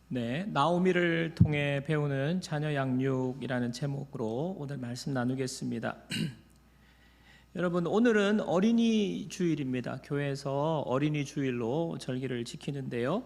네, 나오미를 통해 배우는 자녀 양육이라는 제목으로 오늘 말씀 나누겠습니다. 여러분, 오늘은 어린이 주일입니다. 교회에서 어린이 주일로 절기를 지키는데요.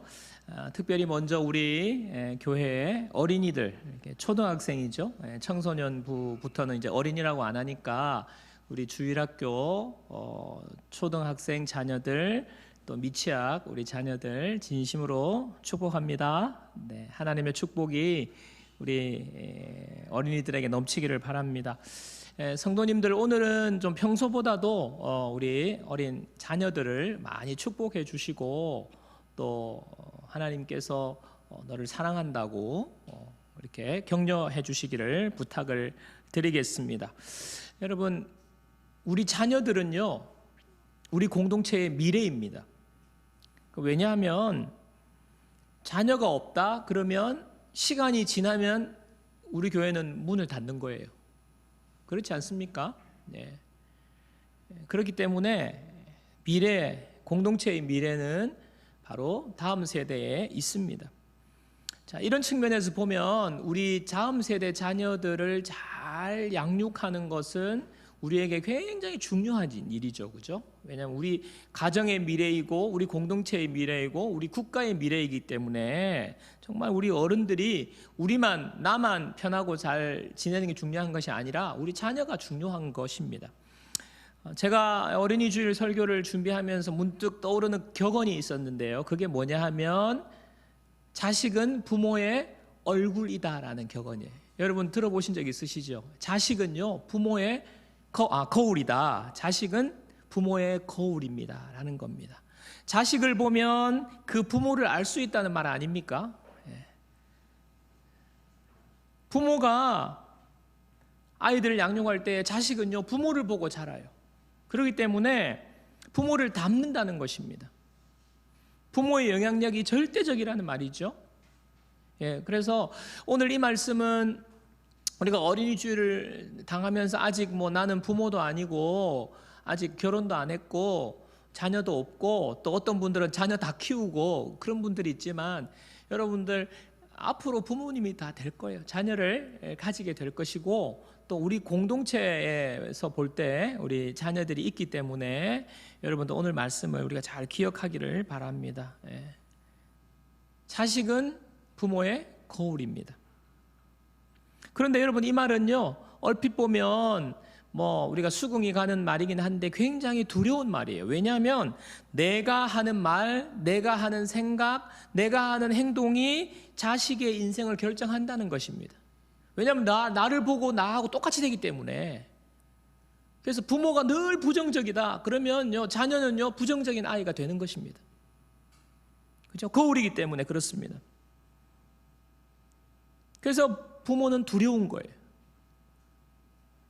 특별히 먼저 우리 교회의 어린이들, 초등학생이죠. 청소년부부터는 이제 어린이라고 안 하니까 우리 주일학교 초등학생 자녀들, 또 미취학 우리 자녀들 진심으로 축복합니다. 네, 하나님의 축복이 우리 어린이들에게 넘치기를 바랍니다. 성도님들, 오늘은 좀 평소보다도 우리 어린 자녀들을 많이 축복해 주시고, 또 하나님께서 너를 사랑한다고 이렇게 격려해 주시기를 부탁을 드리겠습니다. 여러분, 우리 자녀들은요, 우리 공동체의 미래입니다. 왜냐하면 자녀가 없다 그러면 시간이 지나면 우리 교회는 문을 닫는 거예요. 그렇지 않습니까? 네. 그렇기 때문에 공동체의 미래는 바로 다음 세대에 있습니다. 자, 이런 측면에서 보면 우리 다음 세대 자녀들을 잘 양육하는 것은 우리에게 굉장히 중요한 일이죠, 그죠? 왜냐하면 우리 가정의 미래이고, 우리 공동체의 미래이고, 우리 국가의 미래이기 때문에 정말 우리 어른들이 나만 편하고 잘 지내는 게 중요한 것이 아니라 우리 자녀가 중요한 것입니다. 제가 어린이 주일 설교를 준비하면서 문득 떠오르는 격언이 있었는데요. 그게 뭐냐 하면 자식은 부모의 얼굴이다라는 격언이에요. 여러분 들어보신 적 있으시죠? 자식은요, 부모의 거울이다. 자식은 부모의 거울입니다 라는 겁니다. 자식을 보면 그 부모를 알 수 있다는 말 아닙니까? 부모가 아이들을 양육할 때 자식은요, 부모를 보고 자라요. 그렇기 때문에 부모를 닮는다는 것입니다. 부모의 영향력이 절대적이라는 말이죠. 그래서 오늘 이 말씀은 우리가 어린이 주일을 당하면서 아직 나는 부모도 아니고 아직 결혼도 안 했고 자녀도 없고, 또 어떤 분들은 자녀 다 키우고 그런 분들이 있지만, 여러분들 앞으로 부모님이 다 될 거예요. 자녀를 가지게 될 것이고, 또 우리 공동체에서 볼 때 우리 자녀들이 있기 때문에 여러분들 오늘 말씀을 우리가 잘 기억하기를 바랍니다. 자식은 부모의 거울입니다. 그런데 여러분, 이 말은요, 얼핏 보면 우리가 수긍이 가는 말이긴 한데 굉장히 두려운 말이에요. 왜냐하면 내가 하는 말, 내가 하는 생각, 내가 하는 행동이 자식의 인생을 결정한다는 것입니다. 왜냐하면 나를 보고 나하고 똑같이 되기 때문에. 그래서 부모가 늘 부정적이다 그러면요, 자녀는요, 부정적인 아이가 되는 것입니다. 그렇죠? 거울이기 때문에 그렇습니다. 그래서 부모는 두려운 거예요.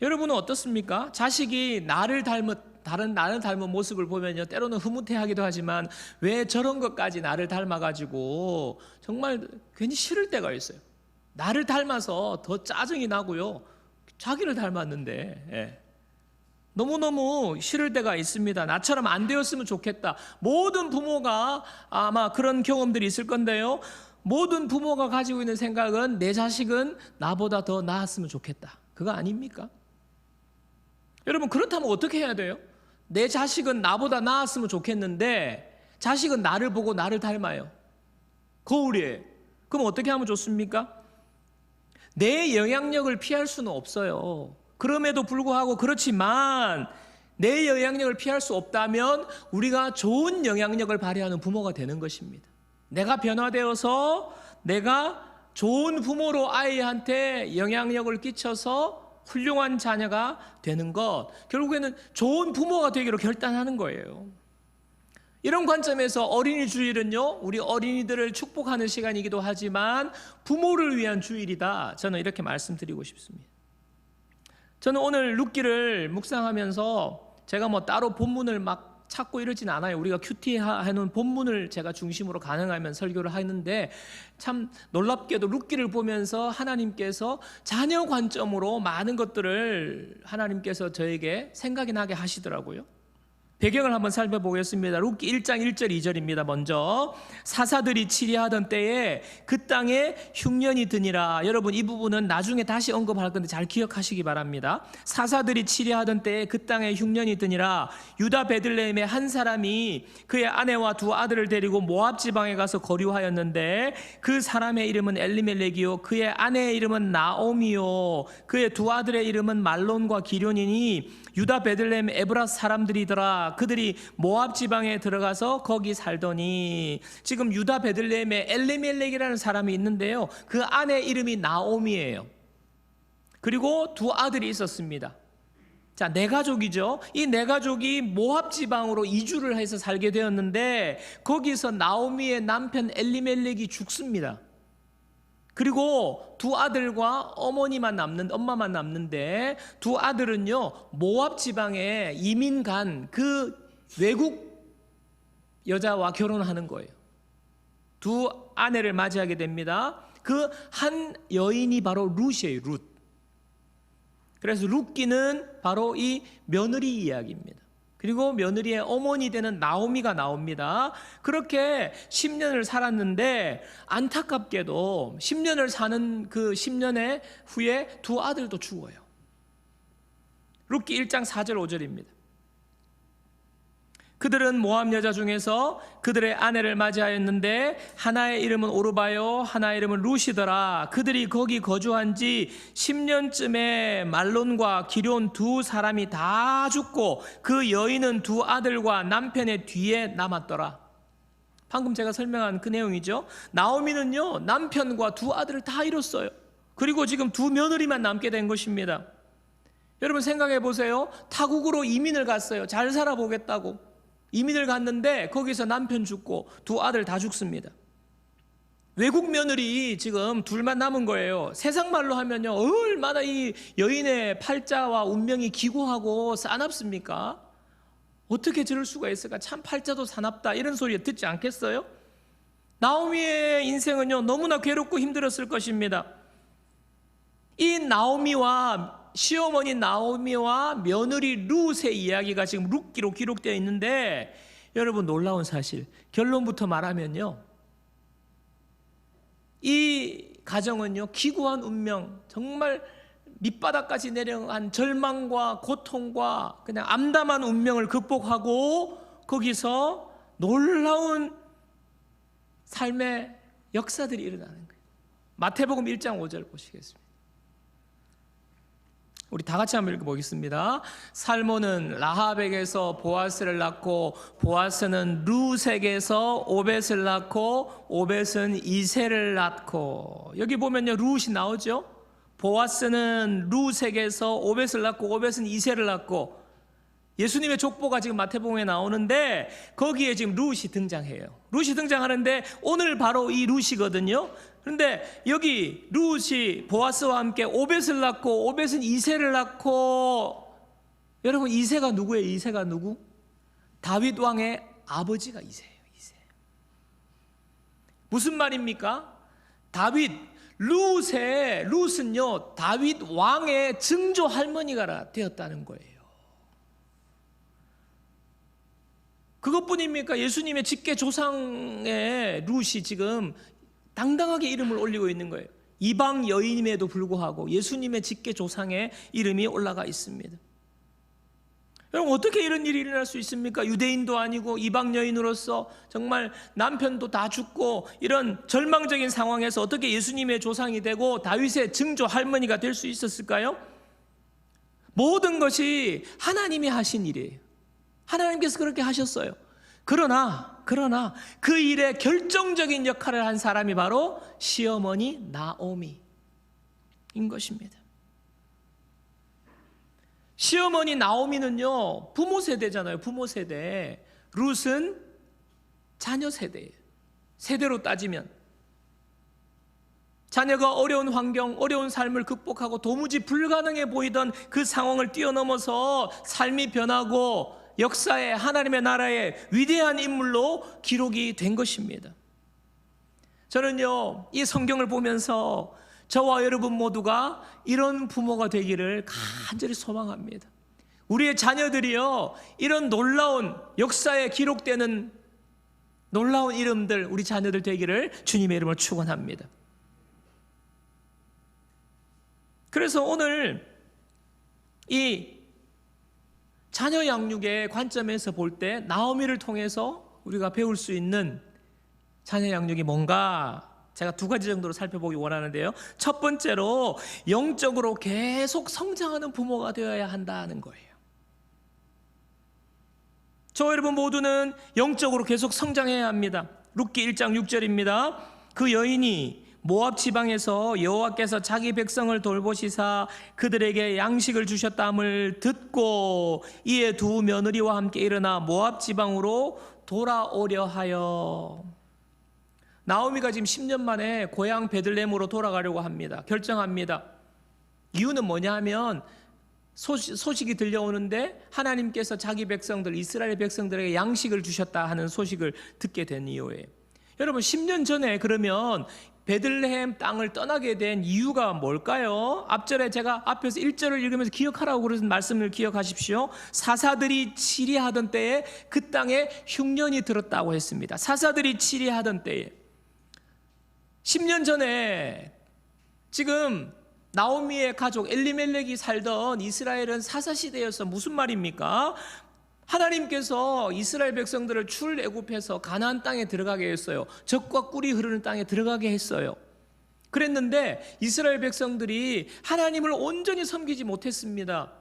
여러분은 어떻습니까? 자식이 나를 닮은 모습을 보면요, 때로는 흐뭇해하기도 하지만 왜 저런 것까지 나를 닮아가지고 정말 괜히 싫을 때가 있어요. 나를 닮아서 더 짜증이 나고요, 자기를 닮았는데 너무너무 싫을 때가 있습니다. 나처럼 안 되었으면 좋겠다. 모든 부모가 아마 그런 경험들이 있을 건데요, 모든 부모가 가지고 있는 생각은 내 자식은 나보다 더 나았으면 좋겠다. 그거 아닙니까? 여러분, 그렇다면 어떻게 해야 돼요? 내 자식은 나보다 나았으면 좋겠는데 자식은 나를 보고 나를 닮아요. 거울이에요. 그럼 어떻게 하면 좋습니까? 내 영향력을 피할 수는 없어요. 그럼에도 불구하고 그렇지만 내 영향력을 피할 수 없다면 우리가 좋은 영향력을 발휘하는 부모가 되는 것입니다. 내가 변화되어서 내가 좋은 부모로 아이한테 영향력을 끼쳐서 훌륭한 자녀가 되는 것, 결국에는 좋은 부모가 되기로 결단하는 거예요. 이런 관점에서 어린이 주일은요, 우리 어린이들을 축복하는 시간이기도 하지만 부모를 위한 주일이다, 저는 이렇게 말씀드리고 싶습니다. 저는 오늘 룻기를 묵상하면서 제가 따로 본문을 막 찾고 이러진 않아요. 우리가 큐티 해놓은 본문을 제가 중심으로 가능하면 설교를 하는데, 참 놀랍게도 룻기를 보면서 하나님께서 자녀 관점으로 많은 것들을 하나님께서 저에게 생각이 나게 하시더라고요. 배경을 한번 살펴보겠습니다. 룻기 1장 1절 2절입니다. 먼저 사사들이 치리하던 때에 그 땅에 흉년이 드니라. 여러분 이 부분은 나중에 다시 언급할 건데 잘 기억하시기 바랍니다. 사사들이 치리하던 때에 그 땅에 흉년이 드니라. 유다 베들레헴의 한 사람이 그의 아내와 두 아들을 데리고 모압 지방에 가서 거류하였는데 그 사람의 이름은 엘리멜렉이요 그의 아내의 이름은 나오미요 그의 두 아들의 이름은 말론과 기련이니 유다 베들레헴 에브라 사람들이더라. 그들이 모압 지방에 들어가서 거기 살더니, 지금 유다 베들레헴에 엘리멜렉이라는 사람이 있는데요, 그 아내 이름이 나오미예요. 그리고 두 아들이 있었습니다. 자, 네 가족이죠. 이 네 가족이 모압 지방으로 이주를 해서 살게 되었는데 거기서 나오미의 남편 엘리멜렉이 죽습니다. 그리고 두 아들과 엄마만 남는데 두 아들은요 모압 지방에 이민 간 그 외국 여자와 결혼하는 거예요. 두 아내를 맞이하게 됩니다. 그 한 여인이 바로 룻이에요. 룻. 그래서 룻기는 바로 이 며느리 이야기입니다. 그리고 며느리의 어머니 되는 나오미가 나옵니다. 그렇게 10년을 살았는데 안타깝게도 10년을 사는 그 10년의 후에 두 아들도 죽어요. 룻기 1장 4절 5절입니다. 그들은 모압 여자 중에서 그들의 아내를 맞이하였는데 하나의 이름은 오르바요 하나의 이름은 룻이더라. 그들이 거기 거주한 지 10년쯤에 말론과 기럨 두 사람이 다 죽고 그 여인은 두 아들과 남편의 뒤에 남았더라. 방금 제가 설명한 그 내용이죠. 나오미는요 남편과 두 아들을 다 잃었어요. 그리고 지금 두 며느리만 남게 된 것입니다. 여러분 생각해 보세요. 타국으로 이민을 갔어요. 잘 살아보겠다고 이민을 갔는데 거기서 남편 죽고 두 아들 다 죽습니다. 외국 며느리 지금 둘만 남은 거예요. 세상 말로 하면요 얼마나 이 여인의 팔자와 운명이 기고하고 싸납습니까? 어떻게 저럴 수가 있을까? 참 팔자도 사납다 이런 소리 듣지 않겠어요? 나오미의 인생은요 너무나 괴롭고 힘들었을 것입니다. 이 나오미와 시어머니 나오미와 며느리 룻의 이야기가 지금 룻기로 기록되어 있는데, 여러분 놀라운 사실, 결론부터 말하면요 이 가정은요 기구한 운명, 정말 밑바닥까지 내려간 절망과 고통과 그냥 암담한 운명을 극복하고 거기서 놀라운 삶의 역사들이 일어나는 거예요. 마태복음 1장 5절 보시겠습니다. 우리 다 같이 한번 읽어보겠습니다. 살몬은 라합에게서 보아스를 낳고 보아스는 룻에게서 오벳을 낳고 오벳은 이새를 낳고, 여기 보면요 룻이 나오죠. 보아스는 룻에게서 오벳을 낳고 오벳은 이새를 낳고, 예수님의 족보가 지금 마태복음에 나오는데 거기에 지금 룻이 등장해요. 룻이 등장하는데 오늘 바로 이 룻이거든요. 그런데 여기 룻이 보아스와 함께 오벳을 낳고 오벳은 이새를 낳고, 여러분 이새가 누구예요? 이새가 누구? 다윗 왕의 아버지가 이새예요. 이새. 무슨 말입니까? 룻은요 다윗 왕의 증조 할머니가 되었다는 거예요. 그것뿐입니까? 예수님의 직계 조상의 룻이 지금 당당하게 이름을 올리고 있는 거예요. 이방 여인임에도 불구하고 예수님의 직계 조상의 이름이 올라가 있습니다. 여러분 어떻게 이런 일이 일어날 수 있습니까? 유대인도 아니고 이방 여인으로서 정말 남편도 다 죽고 이런 절망적인 상황에서 어떻게 예수님의 조상이 되고 다윗의 증조 할머니가 될 수 있었을까요? 모든 것이 하나님이 하신 일이에요. 하나님께서 그렇게 하셨어요. 그러나 그 일에 결정적인 역할을 한 사람이 바로 시어머니 나오미인 것입니다. 시어머니 나오미는요 부모 세대잖아요. 부모 세대. 룻은 자녀 세대예요. 세대로 따지면 자녀가 어려운 환경, 어려운 삶을 극복하고 도무지 불가능해 보이던 그 상황을 뛰어넘어서 삶이 변하고 역사에 하나님의 나라의 위대한 인물로 기록이 된 것입니다. 저는요 이 성경을 보면서 저와 여러분 모두가 이런 부모가 되기를 간절히 소망합니다. 우리의 자녀들이요, 이런 놀라운 역사에 기록되는 놀라운 이름들, 우리 자녀들 되기를 주님의 이름으로 축원합니다. 그래서 오늘 이 자녀 양육의 관점에서 볼 때 나오미를 통해서 우리가 배울 수 있는 자녀 양육이 뭔가 제가 두 가지 정도로 살펴보기 원하는데요. 첫 번째로 영적으로 계속 성장하는 부모가 되어야 한다는 거예요. 저 여러분 모두는 영적으로 계속 성장해야 합니다. 룻기 1장 6절입니다. 그 여인이 모압 지방에서 여호와께서 자기 백성을 돌보시사 그들에게 양식을 주셨다함을 듣고 이에 두 며느리와 함께 일어나 모압 지방으로 돌아오려 하여. 나오미가 지금 10년 만에 고향 베들레헴으로 돌아가려고 합니다. 결정합니다. 이유는 뭐냐 하면 소식이 들려오는데 하나님께서 자기 백성들, 이스라엘 백성들에게 양식을 주셨다 하는 소식을 듣게 된 이유예요. 여러분 10년 전에 그러면 베들레헴 땅을 떠나게 된 이유가 뭘까요? 앞절에 제가 앞에서 1절을 읽으면서 기억하라고 그러신 말씀을 기억하십시오. 사사들이 치리하던 때에 그 땅에 흉년이 들었다고 했습니다. 사사들이 치리하던 때에 10년 전에 지금 나오미의 가족 엘리멜렉이 살던 이스라엘은 사사시대여서 무슨 말입니까? 하나님께서 이스라엘 백성들을 출애굽해서 가나안 땅에 들어가게 했어요. 젖과 꿀이 흐르는 땅에 들어가게 했어요. 그랬는데 이스라엘 백성들이 하나님을 온전히 섬기지 못했습니다.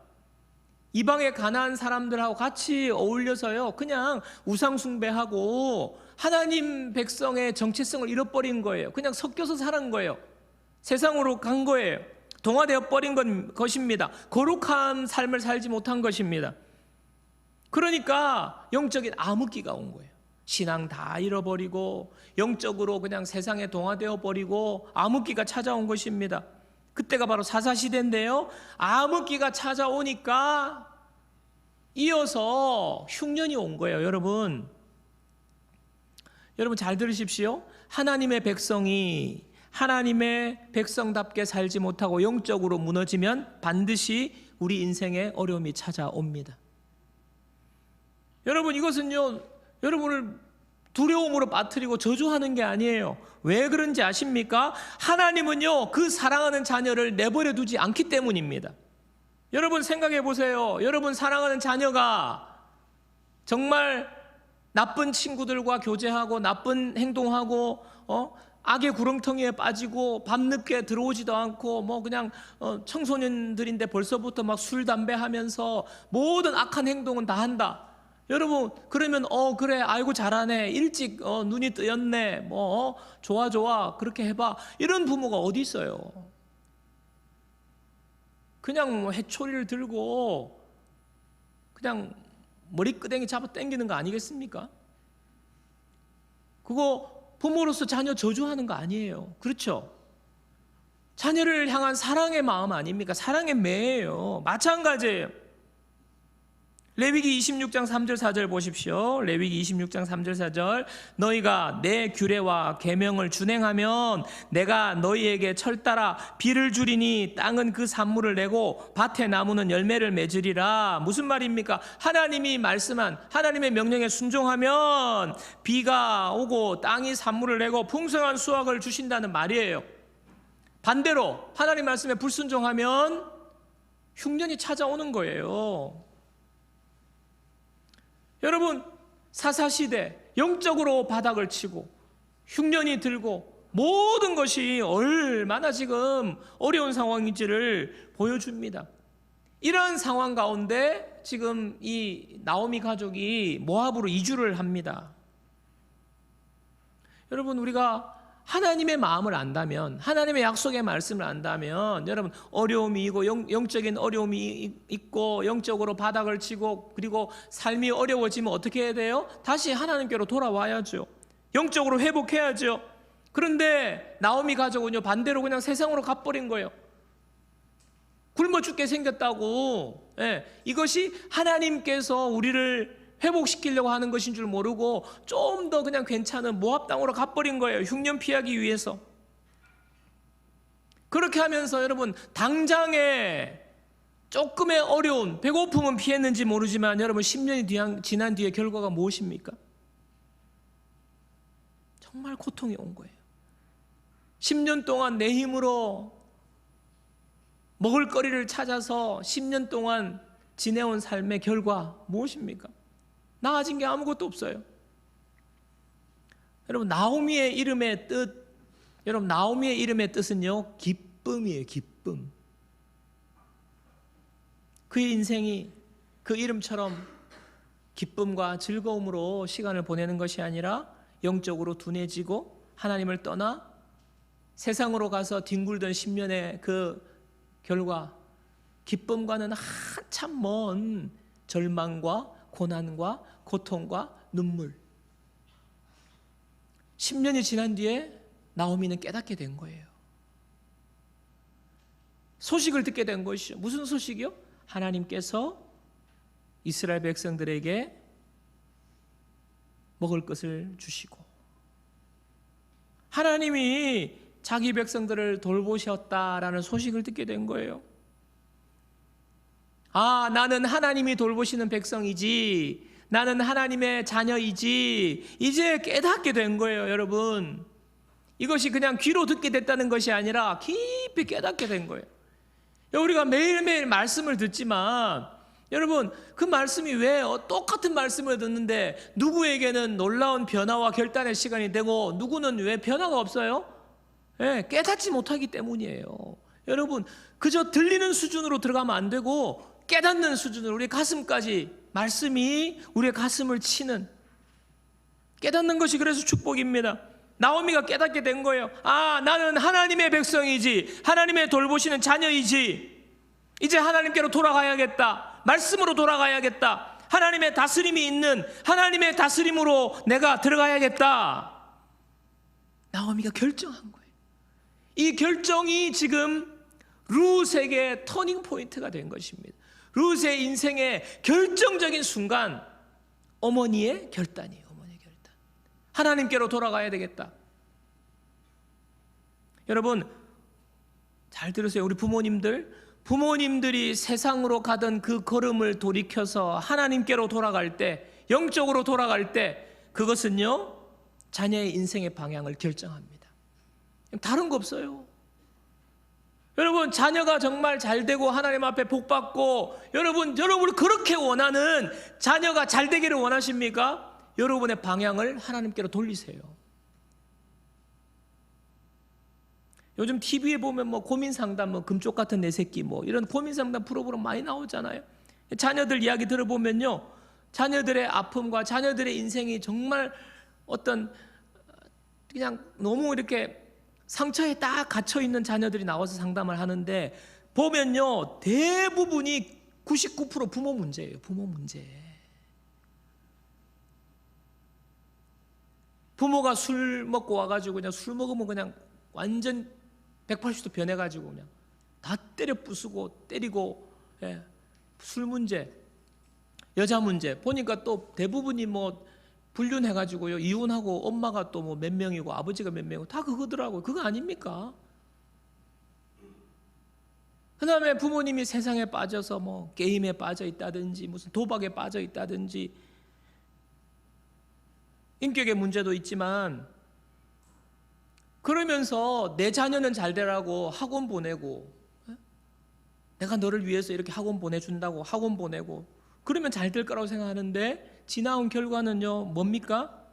이방의 가나안 사람들하고 같이 어울려서요, 그냥 우상 숭배하고 하나님 백성의 정체성을 잃어버린 거예요. 그냥 섞여서 사는 거예요. 세상으로 간 거예요. 동화되어 버린 것입니다. 거룩한 삶을 살지 못한 것입니다. 그러니까 영적인 암흑기가 온 거예요. 신앙 다 잃어버리고 영적으로 그냥 세상에 동화되어 버리고 암흑기가 찾아온 것입니다. 그때가 바로 사사시대인데요, 암흑기가 찾아오니까 이어서 흉년이 온 거예요. 여러분 잘 들으십시오. 하나님의 백성이 하나님의 백성답게 살지 못하고 영적으로 무너지면 반드시 우리 인생에 어려움이 찾아옵니다. 여러분 이것은요, 여러분을 두려움으로 빠뜨리고 저주하는 게 아니에요. 왜 그런지 아십니까? 하나님은요, 그 사랑하는 자녀를 내버려 두지 않기 때문입니다. 여러분 생각해 보세요. 여러분 사랑하는 자녀가 정말 나쁜 친구들과 교제하고 나쁜 행동하고 악의 구렁텅이에 빠지고 밤늦게 들어오지도 않고 그냥 청소년들인데 벌써부터 막 술 담배 하면서 모든 악한 행동은 다 한다. 여러분 그러면 그래, 아이고 잘하네, 일찍 눈이 뜨였네, 좋아 그렇게 해봐, 이런 부모가 어디 있어요? 그냥 해초리를 들고 그냥 머리끄댕이 잡아 당기는 거 아니겠습니까? 그거 부모로서 자녀 저주하는 거 아니에요. 그렇죠? 자녀를 향한 사랑의 마음 아닙니까? 사랑의 매예요. 마찬가지예요. 레위기 26장 3절 4절 보십시오. 레위기 26장 3절 4절. 너희가 내 규례와 계명을 준행하면 내가 너희에게 철따라 비를 주리니 땅은 그 산물을 내고 밭의 나무는 열매를 맺으리라. 무슨 말입니까? 하나님이 말씀한 하나님의 명령에 순종하면 비가 오고 땅이 산물을 내고 풍성한 수확을 주신다는 말이에요. 반대로 하나님 말씀에 불순종하면 흉년이 찾아오는 거예요. 여러분 사사시대 영적으로 바닥을 치고 흉년이 들고 모든 것이 얼마나 지금 어려운 상황인지를 보여줍니다. 이러한 상황 가운데 지금 이 나오미 가족이 모압으로 이주를 합니다. 여러분 우리가 하나님의 마음을 안다면, 하나님의 약속의 말씀을 안다면, 여러분 어려움이 있고 영적인 어려움이 있고 영적으로 바닥을 치고 그리고 삶이 어려워지면 어떻게 해야 돼요? 다시 하나님께로 돌아와야죠. 영적으로 회복해야죠. 그런데 나오미 가족은요, 반대로 그냥 세상으로 가버린 거예요. 굶어 죽게 생겼다고. 이것이 하나님께서 우리를 회복시키려고 하는 것인 줄 모르고 좀 더 그냥 괜찮은 모압 땅으로 가버린 거예요. 흉년 피하기 위해서. 그렇게 하면서 여러분 당장에 조금의 어려운, 배고픔은 피했는지 모르지만 여러분 10년이 지난 뒤에 결과가 무엇입니까? 정말 고통이 온 거예요. 10년 동안 내 힘으로 먹을거리를 찾아서 10년 동안 지내온 삶의 결과 무엇입니까? 나아진 게 아무것도 없어요. 여러분 나오미의 이름의 뜻, 여러분 나오미의 이름의 뜻은요 기쁨이에요. 기쁨. 그의 인생이 그 이름처럼 기쁨과 즐거움으로 시간을 보내는 것이 아니라 영적으로 둔해지고 하나님을 떠나 세상으로 가서 뒹굴던 10년의 그 결과 기쁨과는 한참 먼 절망과 고난과 고통과 눈물. 10년이 지난 뒤에 나오미는 깨닫게 된 거예요. 소식을 듣게 된 것이죠. 무슨 소식이요? 하나님께서 이스라엘 백성들에게 먹을 것을 주시고 하나님이 자기 백성들을 돌보셨다라는 소식을 듣게 된 거예요. 아, 나는 하나님이 돌보시는 백성이지, 나는 하나님의 자녀이지, 이제 깨닫게 된 거예요. 여러분, 이것이 그냥 귀로 듣게 됐다는 것이 아니라 깊이 깨닫게 된 거예요. 우리가 매일매일 말씀을 듣지만 여러분 그 말씀이 왜 똑같은 말씀을 듣는데 누구에게는 놀라운 변화와 결단의 시간이 되고 누구는 왜 변화가 없어요? 깨닫지 못하기 때문이에요. 여러분 그저 들리는 수준으로 들어가면 안 되고 깨닫는 수준으로 우리 가슴까지 말씀이 우리의 가슴을 치는, 깨닫는 것이 그래서 축복입니다. 나오미가 깨닫게 된 거예요. 아, 나는 하나님의 백성이지, 하나님의 돌보시는 자녀이지, 이제 하나님께로 돌아가야겠다, 말씀으로 돌아가야겠다, 하나님의 다스림이 있는 하나님의 다스림으로 내가 들어가야겠다. 나오미가 결정한 거예요. 이 결정이 지금 룻에게 터닝 포인트가 된 것입니다. 룻의 인생의 결정적인 순간, 어머니의 결단이에요. 하나님께로 돌아가야 되겠다. 여러분 잘 들으세요. 우리 부모님들이 세상으로 가던 그 걸음을 돌이켜서 하나님께로 돌아갈 때, 영적으로 돌아갈 때 그것은요 자녀의 인생의 방향을 결정합니다. 다른 거 없어요. 여러분 자녀가 정말 잘 되고 하나님 앞에 복 받고 여러분을 그렇게 원하는 자녀가 잘 되기를 원하십니까? 여러분의 방향을 하나님께로 돌리세요. 요즘 TV에 보면 고민 상담, 금쪽 같은 내 새끼 이런 고민 상담 프로그램 많이 나오잖아요. 자녀들 이야기 들어보면요, 자녀들의 아픔과 자녀들의 인생이 정말 어떤 그냥 너무 이렇게 상처에 딱 갇혀 있는 자녀들이 나와서 상담을 하는데 보면요 대부분이 99% 부모 문제예요. 부모 문제. 부모가 술 먹고 와가지고 그냥 술 먹으면 그냥 완전 180도 변해가지고 그냥 다 때려 부수고 때리고, 술 문제, 여자 문제 보니까 또 대부분이 불륜해가지고요 이혼하고 엄마가 또 몇 명이고 아버지가 몇 명이고 다 그거더라고요. 그거 아닙니까? 그 다음에 부모님이 세상에 빠져서 게임에 빠져 있다든지 무슨 도박에 빠져 있다든지 인격의 문제도 있지만 그러면서 내 자녀는 잘 되라고 학원 보내고, 내가 너를 위해서 이렇게 학원 보내준다고 학원 보내고 그러면 잘 될 거라고 생각하는데 지나온 결과는요 뭡니까?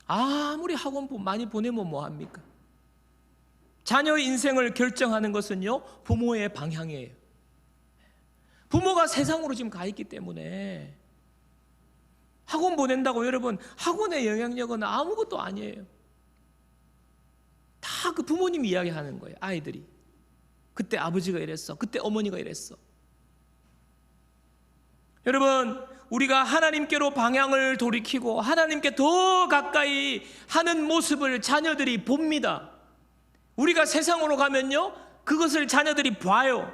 아무리 학원 많이 보내면 뭐합니까? 자녀의 인생을 결정하는 것은요 부모의 방향이에요. 부모가 세상으로 지금 가 있기 때문에 학원 보낸다고 여러분 학원의 영향력은 아무것도 아니에요. 다 그 부모님이 이야기하는 거예요. 아이들이 그때 아버지가 이랬어, 그때 어머니가 이랬어. 여러분 우리가 하나님께로 방향을 돌이키고 하나님께 더 가까이 하는 모습을 자녀들이 봅니다. 우리가 세상으로 가면요 그것을 자녀들이 봐요.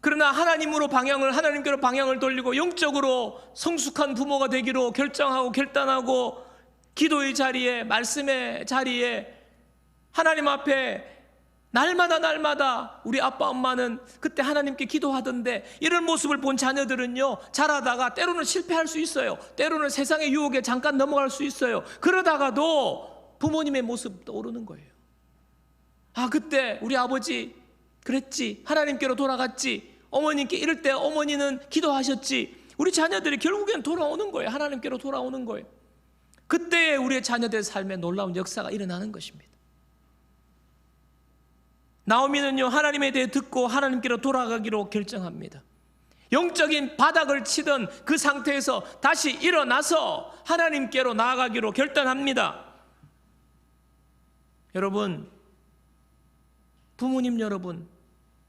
그러나 하나님께로 방향을 돌리고 영적으로 성숙한 부모가 되기로 결정하고 결단하고 기도의 자리에, 말씀의 자리에 하나님 앞에 날마다 우리 아빠 엄마는 그때 하나님께 기도하던데, 이런 모습을 본 자녀들은요, 자라다가 때로는 실패할 수 있어요. 때로는 세상의 유혹에 잠깐 넘어갈 수 있어요. 그러다가도 부모님의 모습 떠오르는 거예요. 아, 그때 우리 아버지 그랬지, 하나님께로 돌아갔지, 어머님께 이럴 때 어머니는 기도하셨지. 우리 자녀들이 결국엔 돌아오는 거예요. 하나님께로 돌아오는 거예요. 그때 우리의 자녀들의 삶에 놀라운 역사가 일어나는 것입니다. 나오미는요, 하나님에 대해 듣고 하나님께로 돌아가기로 결정합니다. 영적인 바닥을 치던 그 상태에서 다시 일어나서 하나님께로 나아가기로 결단합니다. 여러분, 부모님 여러분,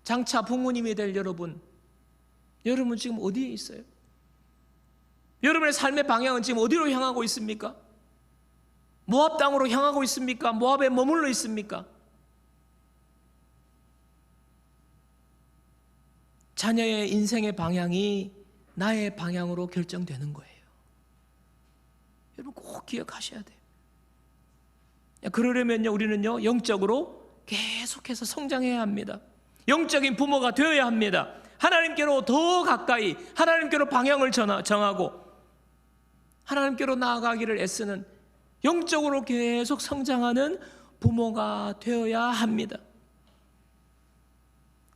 장차 부모님이 될 여러분, 여러분 지금 어디에 있어요? 여러분의 삶의 방향은 지금 어디로 향하고 있습니까? 모압 땅으로 향하고 있습니까? 모압에 머물러 있습니까? 자녀의 인생의 방향이 나의 방향으로 결정되는 거예요. 여러분 꼭 기억하셔야 돼요. 그러려면요, 우리는요, 영적으로 계속해서 성장해야 합니다. 영적인 부모가 되어야 합니다. 하나님께로 더 가까이, 하나님께로 방향을 정하고 하나님께로 나아가기를 애쓰는, 영적으로 계속 성장하는 부모가 되어야 합니다.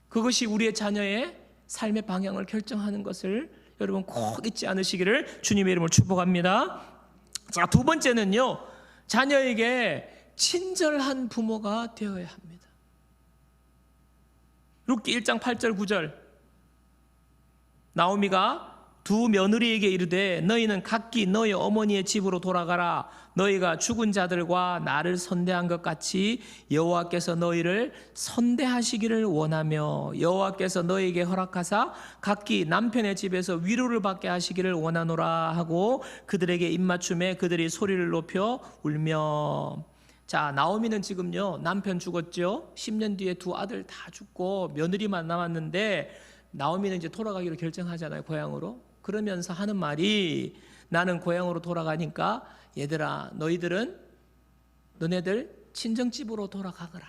그것이 우리의 자녀의 삶의 방향을 결정하는 것을 여러분 꼭 잊지 않으시기를 주님의 이름으로 축복합니다. 자, 두 번째는요, 자녀에게 친절한 부모가 되어야 합니다. 룻기 1장 8절 9절, 나오미가 두 며느리에게 이르되 너희는 각기 너희 어머니의 집으로 돌아가라. 너희가 죽은 자들과 나를 선대한 것 같이 여호와께서 너희를 선대하시기를 원하며 여호와께서 너희에게 허락하사 각기 남편의 집에서 위로를 받게 하시기를 원하노라 하고 그들에게 입맞춤에 그들이 소리를 높여 울며. 자, 나오미는 지금요, 남편 죽었죠. 10년 뒤에 두 아들 다 죽고 며느리만 남았는데 나오미는 이제 돌아가기로 결정하잖아요, 고향으로. 그러면서 하는 말이, 나는 고향으로 돌아가니까 얘들아, 너네들 친정집으로 돌아가거라.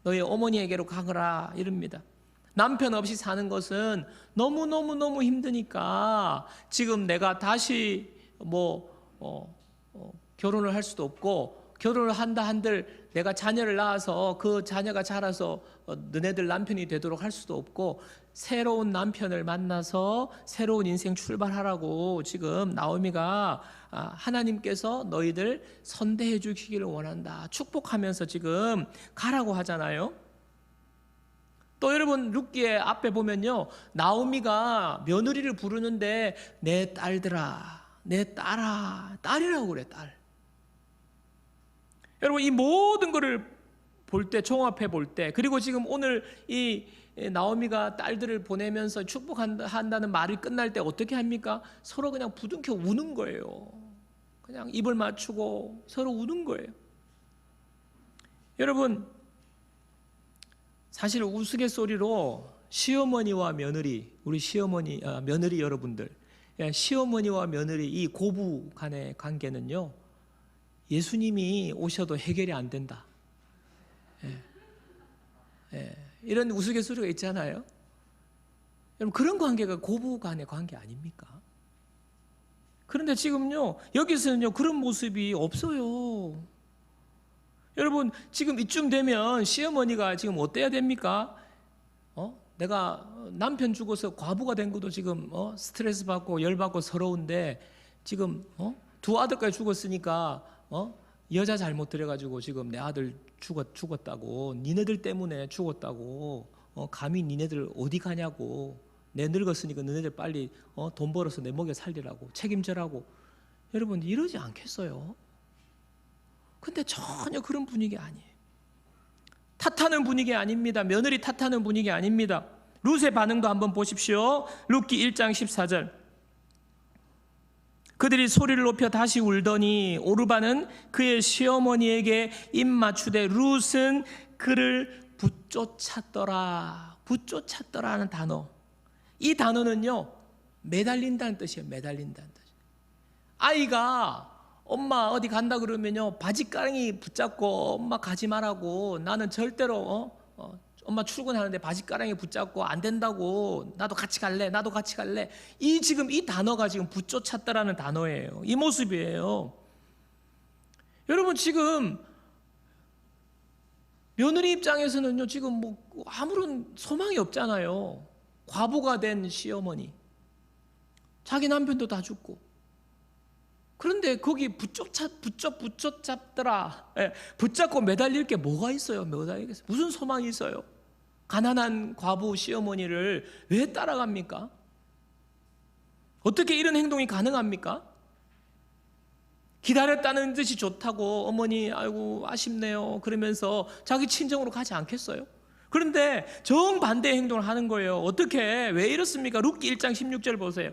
너희 어머니에게로 가거라, 이럽니다. 남편 없이 사는 것은 너무 힘드니까 지금 내가 다시 결혼을 할 수도 없고, 결혼을 한다 한들 내가 자녀를 낳아서 그 자녀가 자라서 너네들 남편이 되도록 할 수도 없고, 새로운 남편을 만나서 새로운 인생 출발하라고 지금 나오미가 하나님께서 너희들 선대해 주시기를 원한다, 축복하면서 지금 가라고 하잖아요. 또 여러분 룻기의 앞에 보면요, 나오미가 며느리를 부르는데 내 딸들아, 내 딸아, 딸이라고 그래, 딸. 여러분 이 모든 것을 볼 때, 종합해 볼 때, 그리고 지금 오늘 이 나오미가 딸들을 보내면서 축복한다는 말이 끝날 때 어떻게 합니까? 서로 그냥 부둥켜 우는 거예요. 그냥 입을 맞추고 서로 우는 거예요. 여러분, 사실 우스갯소리로 시어머니와 며느리, 우리 시어머니, 며느리 여러분들, 시어머니와 며느리 이 고부 간의 관계는요, 예수님이 오셔도 해결이 안 된다. 이런 우스갯소리가 있잖아요. 여러분 그런 관계가 고부 간의 관계 아닙니까? 그런데 지금요, 여기서는요 그런 모습이 없어요. 여러분 지금 이쯤 되면 시어머니가 지금 어때야 됩니까? 내가 남편 죽어서 과부가 된 것도 지금 스트레스 받고 열받고 서러운데, 지금 두 아들까지 죽었으니까 여자 잘못 들여가지고 지금 내 아들 죽었다고, 니네들 때문에 죽었다고, 감히 니네들 어디 가냐고, 내 늙었으니까 너네들 빨리 돈 벌어서 내 먹여 살리라고, 책임져라고. 여러분 이러지 않겠어요? 근데 전혀 그런 분위기 아니에요. 탓하는 분위기 아닙니다. 며느리 탓하는 분위기 아닙니다. 룻의 반응도 한번 보십시오. 룻기 1장 14절, 그들이 소리를 높여 다시 울더니 오르바는 그의 시어머니에게 입맞추되 룻은 그를 붙쫓았더라. 붙쫓았더라는 단어, 이 단어는요 매달린다는 뜻이에요. 매달린다는 뜻. 아이가 엄마 어디 간다 그러면요 바지가랑이 붙잡고 엄마 가지 말라고, 나는 절대로 엄마 출근하는데 바지가랑이 붙잡고 안 된다고, 나도 같이 갈래, 나도 같이 갈래. 지금 이 단어가 지금 붙쫓았다라는 단어예요. 이 모습이에요. 여러분, 지금 며느리 입장에서는요 지금 뭐 아무런 소망이 없잖아요. 과부가 된 시어머니, 자기 남편도 다 죽고. 그런데 거기 붙잡더라. 붙잡고 매달릴 게 뭐가 있어요? 매달리겠어요? 무슨 소망이 있어요? 가난한 과부 시어머니를 왜 따라갑니까? 어떻게 이런 행동이 가능합니까? 기다렸다는 듯이 좋다고 어머니 아이고 아쉽네요 그러면서 자기 친정으로 가지 않겠어요? 그런데 정반대의 행동을 하는 거예요. 어떻게, 왜 이렇습니까? 룻기 1장 16절 보세요.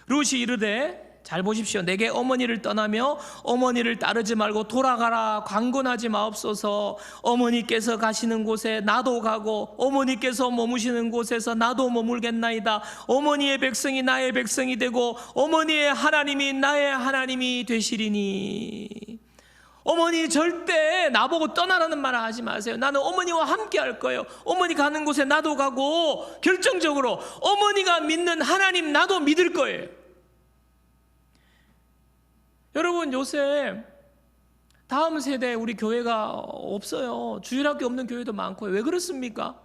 룻이 이르되, 잘 보십시오. 내게 어머니를 떠나며 어머니를 따르지 말고 돌아가라. 강권하지 마옵소서. 어머니께서 가시는 곳에 나도 가고 어머니께서 머무시는 곳에서 나도 머물겠나이다. 어머니의 백성이 나의 백성이 되고 어머니의 하나님이 나의 하나님이 되시리니. 어머니 절대 나보고 떠나라는 말을 하지 마세요. 나는 어머니와 함께 할 거예요. 어머니 가는 곳에 나도 가고, 결정적으로 어머니가 믿는 하나님 나도 믿을 거예요. 여러분, 요새 다음 세대 우리 교회가 없어요. 주일학교 없는 교회도 많고요. 왜 그렇습니까?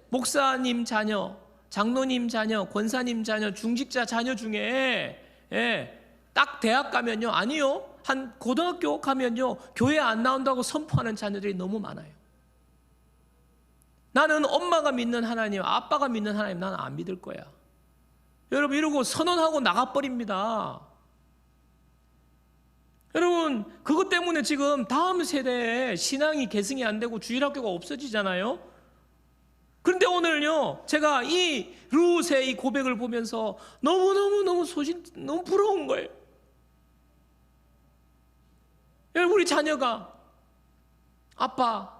목사님 자녀, 장로님 자녀, 권사님 자녀, 중직자 자녀 중에 딱 대학 가면요, 아니요, 한 고등학교 가면요 교회 안 나온다고 선포하는 자녀들이 너무 많아요. 나는 엄마가 믿는 하나님, 아빠가 믿는 하나님 나는 안 믿을 거야. 여러분, 이러고 선언하고 나가버립니다. 여러분, 그것 때문에 지금 다음 세대에 신앙이 계승이 안 되고 주일학교가 없어지잖아요. 그런데 오늘요 제가 이 룻의 이 고백을 보면서 너무 부러운 거예요. 여러분, 우리 자녀가 아빠,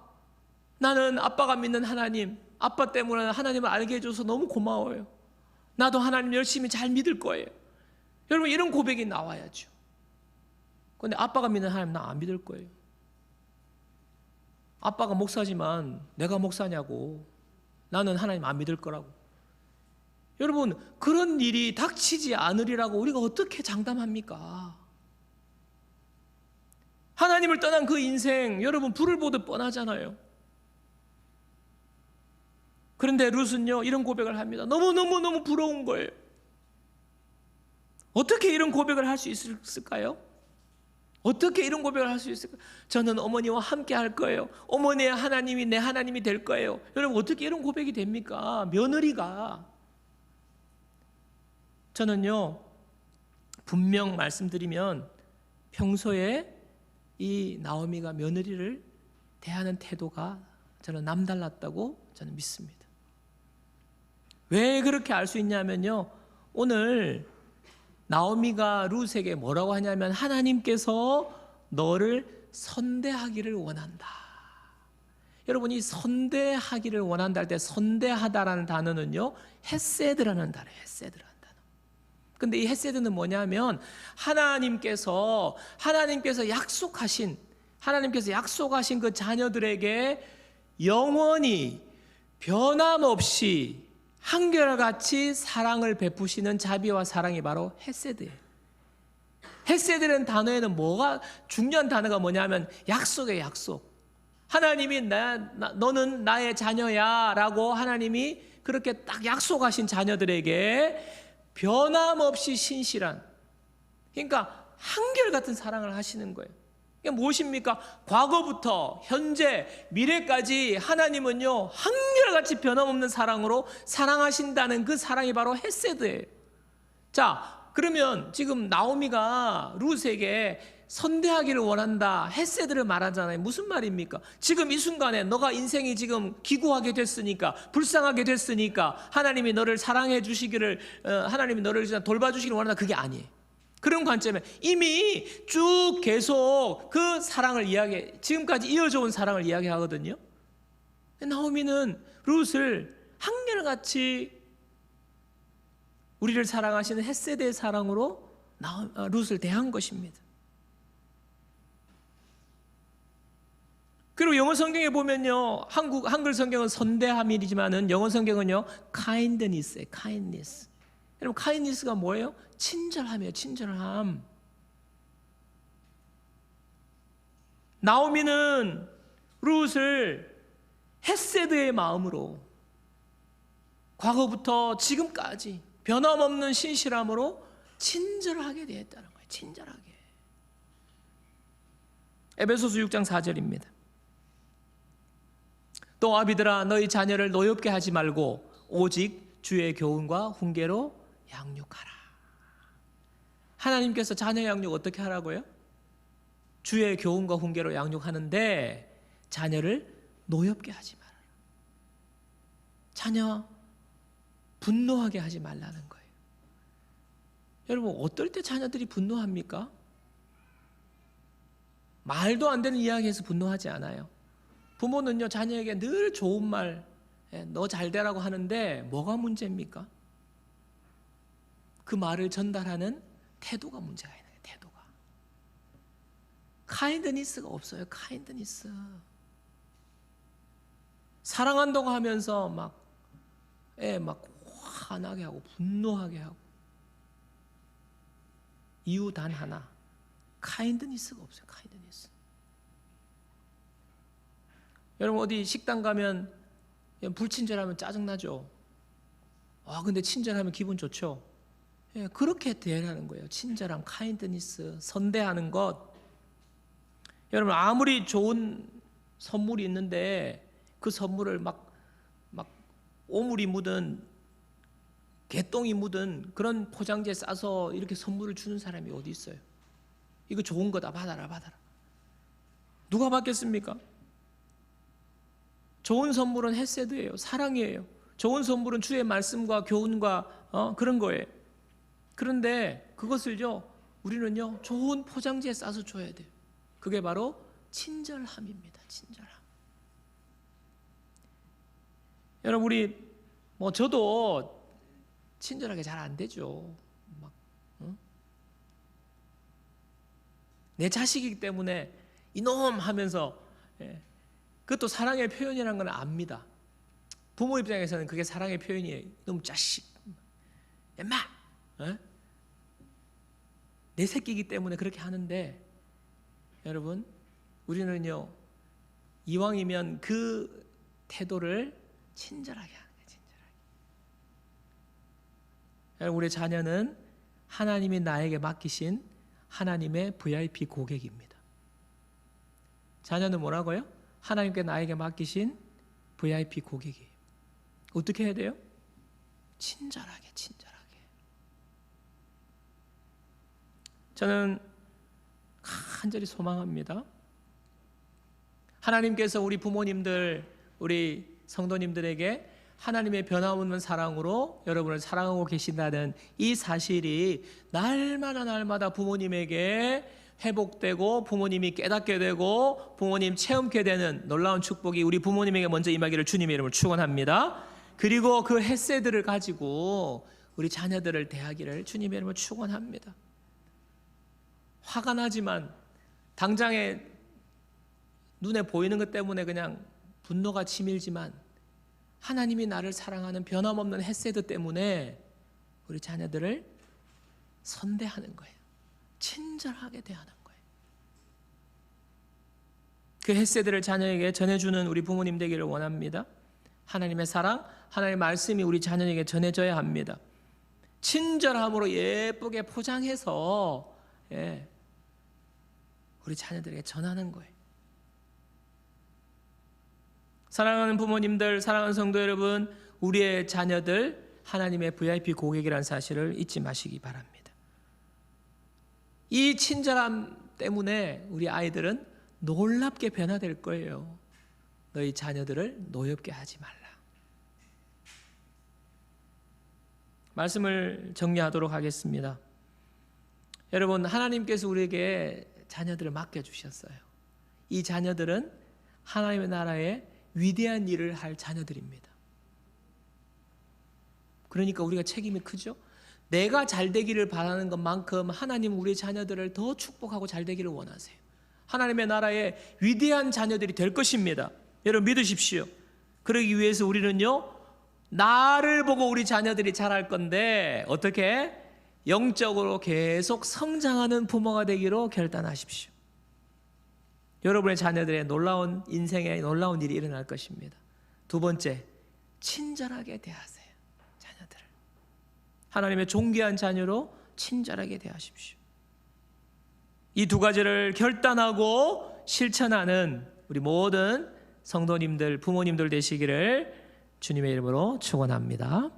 나는 아빠가 믿는 하나님, 아빠 때문에 하나님을 알게 해줘서 너무 고마워요. 나도 하나님 열심히 잘 믿을 거예요. 여러분, 이런 고백이 나와야죠. 그런데 아빠가 믿는 하나님 나 안 믿을 거예요. 아빠가 목사지만 내가 목사냐고, 나는 하나님 안 믿을 거라고. 여러분, 그런 일이 닥치지 않으리라고 우리가 어떻게 장담합니까? 하나님을 떠난 그 인생, 여러분 불을 보듯 뻔하잖아요. 그런데 룻은요 이런 고백을 합니다. 너무 부러운 거예요. 어떻게 이런 고백을 할 수 있을까요? 어떻게 이런 고백을 할 수 있을까요? 저는 어머니와 함께 할 거예요. 어머니의 하나님이 내 하나님이 될 거예요. 여러분, 어떻게 이런 고백이 됩니까? 며느리가. 저는요 분명 말씀드리면 평소에 이 나오미가 며느리를 대하는 태도가 저는 남달랐다고 저는 믿습니다. 왜 그렇게 알 수 있냐면요, 오늘 나오미가 룻에게 뭐라고 하냐면, 하나님께서 너를 선대하기를 원한다. 여러분, 이 선대하기를 원한다 할 때 선대하다라는 단어는요 헤세드라는 단어예요. 헤세드라는 단어. 근데 이 헤세드는 뭐냐면 하나님께서 약속하신 그 자녀들에게 영원히 변함없이 한결같이 사랑을 베푸시는 자비와 사랑이 바로 헤세드예요. 헤세드라는 단어에는 뭐가 중요한 단어가 뭐냐면 약속이에요. 약속. 하나님이 너는 나의 자녀야 라고 하나님이 그렇게 딱 약속하신 자녀들에게 변함없이 신실한, 그러니까 한결같은 사랑을 하시는 거예요. 이게 무엇입니까? 과거부터 현재 미래까지 하나님은요 한결같이 변함없는 사랑으로 사랑하신다는 그 사랑이 바로 헤세드예요. 자, 그러면 지금 나오미가 룻에게 선대하기를 원한다, 헤세드를 말하잖아요. 무슨 말입니까? 지금 이 순간에 너가 인생이 지금 기구하게 됐으니까, 불쌍하게 됐으니까 하나님이 너를 사랑해 주시기를, 하나님이 너를 돌봐주시기를 원한다, 그게 아니에요. 그런 관점에 이미 쭉 계속 그 사랑을 지금까지 이어져 온 사랑을 이야기하거든요. 나오미는 룻을 한결같이 우리를 사랑하시는 헤세드의 사랑으로 룻을 대한 것입니다. 그리고 영어 성경에 보면요, 한글 성경은 선대함이지만은 영어 성경은요 kindness예요. kindness. 여러분 kindness가 뭐예요? 친절함이에요. 친절함. 나오미는 룻을 헤세드의 마음으로 과거부터 지금까지 변함없는 신실함으로 친절하게 대했다는 거예요. 친절하게. 에베소서 6장 4절입니다. 또 아비들아 너희 자녀를 노엽게 하지 말고 오직 주의 교훈과 훈계로 양육하라. 하나님께서 자녀 양육 어떻게 하라고요? 주의 교훈과 훈계로 양육하는데 자녀를 노엽게 하지 말아라. 자녀 분노하게 하지 말라는 거예요. 여러분 어떨 때 자녀들이 분노합니까? 말도 안 되는 이야기에서 분노하지 않아요. 부모는요 자녀에게 늘 좋은 말, 너 잘 되라고 하는데 뭐가 문제입니까? 그 말을 전달하는 태도가 문제가 있는 거예요. 태도가. 카인드니스가 없어요. 카인드니스. 사랑한다고 하면서 막 화나게 하고 분노하게 하고 이유 단 하나. 카인드니스가 없어요. 카인드니스. 여러분 어디 식당 가면 불친절하면 짜증나죠. 근데 친절하면 기분 좋죠. 그렇게 대하는 거예요. 친절함, 카인드니스, 선대하는 것. 여러분 아무리 좋은 선물이 있는데 그 선물을 막 오물이 묻은 개똥이 묻은 그런 포장지에 싸서 이렇게 선물을 주는 사람이 어디 있어요? 이거 좋은 거다 받아라. 누가 받겠습니까? 좋은 선물은 헤세드예요. 사랑이에요. 좋은 선물은 주의 말씀과 교훈과 그런 거예요. 그런데 그것을요 우리는요 좋은 포장지에 싸서 줘야 돼요. 그게 바로 친절함입니다. 친절함. 여러분 우리 저도 친절하게 잘 안 되죠. 내 자식이기 때문에 이놈 하면서 그것도 사랑의 표현이라는 건 압니다. 부모 입장에서는 그게 사랑의 표현이에요. 이놈 자식, 엄마, 내 새끼이기 때문에 그렇게 하는데 여러분 우리는요 이왕이면 그 태도를 친절하게 하는 거예요. 친절하게. 여러분 우리 자녀는 하나님이 나에게 맡기신 하나님의 VIP 고객입니다. 자녀는 뭐라고요? 하나님께 나에게 맡기신 VIP 고객이에요. 어떻게 해야 돼요? 친절하게. 저는 간절히 소망합니다. 하나님께서 우리 부모님들, 우리 성도님들에게 하나님의 변함없는 사랑으로 여러분을 사랑하고 계신다는 이 사실이 날마다 부모님에게 회복되고 부모님이 깨닫게 되고 부모님 체험케 되는 놀라운 축복이 우리 부모님에게 먼저 임하기를 주님의 이름으로 축원합니다. 그리고 그 헤세드를 가지고 우리 자녀들을 대하기를 주님의 이름으로 축원합니다. 화가 나지만 당장에 눈에 보이는 것 때문에 그냥 분노가 치밀지만 하나님이 나를 사랑하는 변함없는 헤세드 때문에 우리 자녀들을 선대하는 거예요. 친절하게 대하는 거예요. 그 헤세드를 자녀에게 전해주는 우리 부모님 되기를 원합니다. 하나님의 사랑, 하나님의 말씀이 우리 자녀에게 전해져야 합니다. 친절함으로 예쁘게 포장해서 우리 자녀들에게 전하는 거예요. 사랑하는 부모님들, 사랑하는 성도 여러분, 우리의 자녀들 하나님의 VIP 고객이라는 사실을 잊지 마시기 바랍니다. 이 친절함 때문에 우리 아이들은 놀랍게 변화될 거예요. 너희 자녀들을 노엽게 하지 말라. 말씀을 정리하도록 하겠습니다. 여러분, 하나님께서 우리에게 자녀들을 맡겨주셨어요. 이 자녀들은 하나님의 나라에 위대한 일을 할 자녀들입니다. 그러니까 우리가 책임이 크죠. 내가 잘 되기를 바라는 것만큼 하나님 우리 자녀들을 더 축복하고 잘 되기를 원하세요. 하나님의 나라의 위대한 자녀들이 될 것입니다. 여러분 믿으십시오. 그러기 위해서 우리는요, 나를 보고 우리 자녀들이 자랄 건데 어떻게? 영적으로 계속 성장하는 부모가 되기로 결단하십시오. 여러분의 자녀들의 놀라운 인생에 놀라운 일이 일어날 것입니다. 두 번째, 친절하게 대하세요. 자녀들을 하나님의 존귀한 자녀로 친절하게 대하십시오. 이 두 가지를 결단하고 실천하는 우리 모든 성도님들, 부모님들 되시기를 주님의 이름으로 축원합니다.